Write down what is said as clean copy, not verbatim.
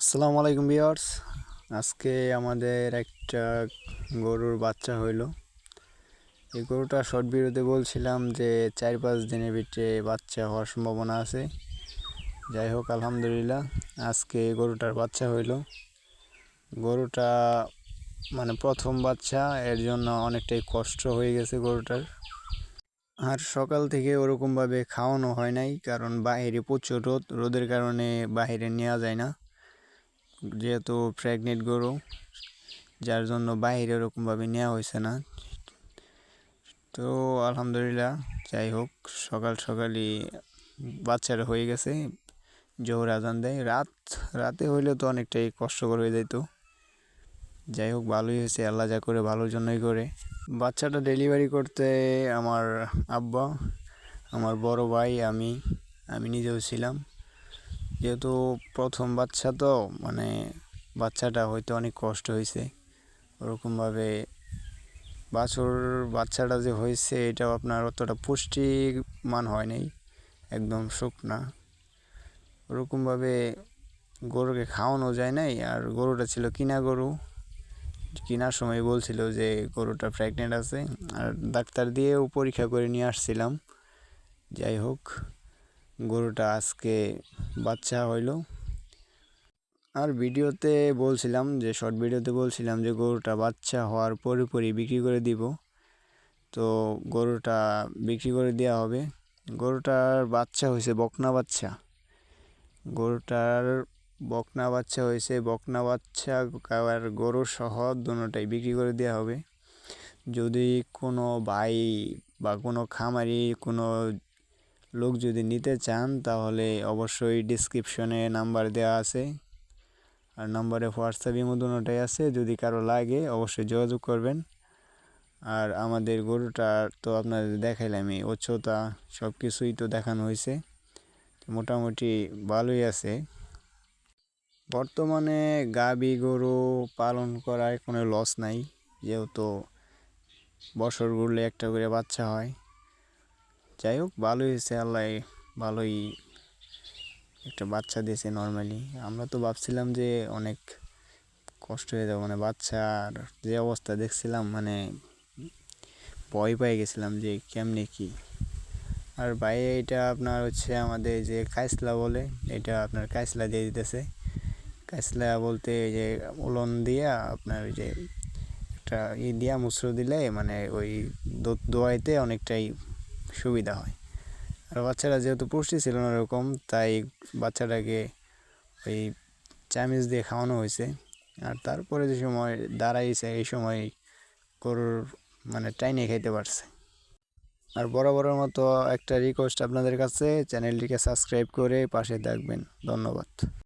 আসসালামু আলাইকুম ভিউয়ার্স। আজকে আমাদের একটা গরুর বাচ্চা হইল। এই গরুটা শর্ট ভিডিওতে বলছিলাম যে 4-5 দিনের ভিতরে বাচ্চা হওয়ার সম্ভাবনা আছে। যাই হোক, আলহামদুলিল্লাহ আজকে গরুটার বাচ্চা হইল। গরুটা মানে প্রথম বাচ্চা, এর জন্য অনেকটাই কষ্ট হয়ে গেছে গরুটার। আর সকাল থেকে ওরকমভাবে খাওয়ানো হয় নাই, কারণ বাইরে প্রচুর রোদের কারণে বাইরে নেওয়া যায় না, যেহেতু প্রেগনেন্ট গরু, যার জন্য বাইরে ওরকমভাবে নেওয়া হয়েছে না। তো আলহামদুলিল্লাহ, যাই হোক, সকাল সকালই বাচ্চারা হয়ে গেছে। জোহর আজান দেয়, রাতে হইলে তো অনেকটাই কষ্টকর হয়ে যেত। যাই হোক, ভালোই হয়েছে, আল্লাহ যা করে ভালোর জন্যই করে। বাচ্চাটা ডেলিভারি করতে আমার আব্বা, আমার বড় ভাই, আমি নিজেও ছিলাম। যেহেতু প্রথম বাচ্চা, তো মানে বাচ্চাটা হয়তো অনেক কষ্ট হয়েছে ওরকমভাবে। বাচ্চাটা যে হয়েছে এটাও আপনার অতটা পুষ্টিমান হয় নাই, একদম শুকনা। ওরকমভাবে গরুকে খাওয়ানো যায় নাই। আর গরুটা ছিল কিনা গরু, কেনার সময় বলছিল যে গরুটা প্রেগনেন্ট আছে, আর ডাক্তার দিয়েও পরীক্ষা করে নিয়ে আসছিলাম। যাই হোক, গরুটা আজকে বাচ্চা হইল। আর ভিডিওতে বলছিলাম, যে শর্ট ভিডিওতে বলছিলাম যে গরুটা বাচ্চা হওয়ার পরই বিক্রি করে দিব। তো গরুটা বিক্রি করে দেওয়া হবে। গরুটার বাচ্চা হয়েছে বকনা বাচ্চা। গরুটার বকনা বাচ্চা হয়েছে, বকনা বাচ্চা আর গরু সহ দুটোটাই বিক্রি করে দেওয়া হবে। যদি কোনো ভাই বা কোনো খামারি, কোনো লোক যদি নিতে চান, তাহলে অবশ্যই ডিসক্রিপশনে নাম্বার দেওয়া আছে, আর নাম্বারে হোয়াটসঅ্যাপ ইমো দুটোটাই আছে। যদি কারো লাগে অবশ্যই যোগাযোগ করবেন। আর আমাদের গরুটা তো আপনাদের দেখাইলামই, উচ্চতা সব কিছুই তো দেখানো হয়েছে, মোটামুটি ভালোই আছে। বর্তমানে গাভী গরু পালন করায় কোনো লস নাই, যেহেতু বছর ঘুরলে একটা করে বাচ্চা হয়। যাই হোক, ভালোই হয়েছে, আল্লাহ ভালোই একটা বাচ্চা দিয়েছে। নর্মালি আমরা তো ভাবছিলাম যে অনেক কষ্ট হয়ে যাবে, মানে বাচ্চার যে অবস্থা দেখছিলাম, মানে ভয় পেয়ে গেছিলাম যে কেমনে কি। আর ভাই, এটা আপনার হচ্ছে আমাদের যে কাইসলা বলে, এটা আপনার কাইসলা দিয়ে দিতেছে। কাইসলা বলতে এই যে উলন দিয়া আপনার ওই যে একটা দিয়া মুসর দিলে মানে ওই দুধ দোয়াইতে অনেকটাই সুবিধা হয়। আর বাচ্চারা যেহেতু পুষ্টি ছিল না ওরকম, তাই বাচ্চাটাকে ওই চামিচ দিয়ে খাওয়ানো হয়েছে। আর তারপরে যে সময় দাঁড়াইছে, এই সময় গরুর মানে টাইনে খাইতে পারছে। আর বরাবরের মতো একটা রিকোয়েস্ট আপনাদের কাছে, চ্যানেলটিকে সাবস্ক্রাইব করে পাশে থাকবেন। ধন্যবাদ।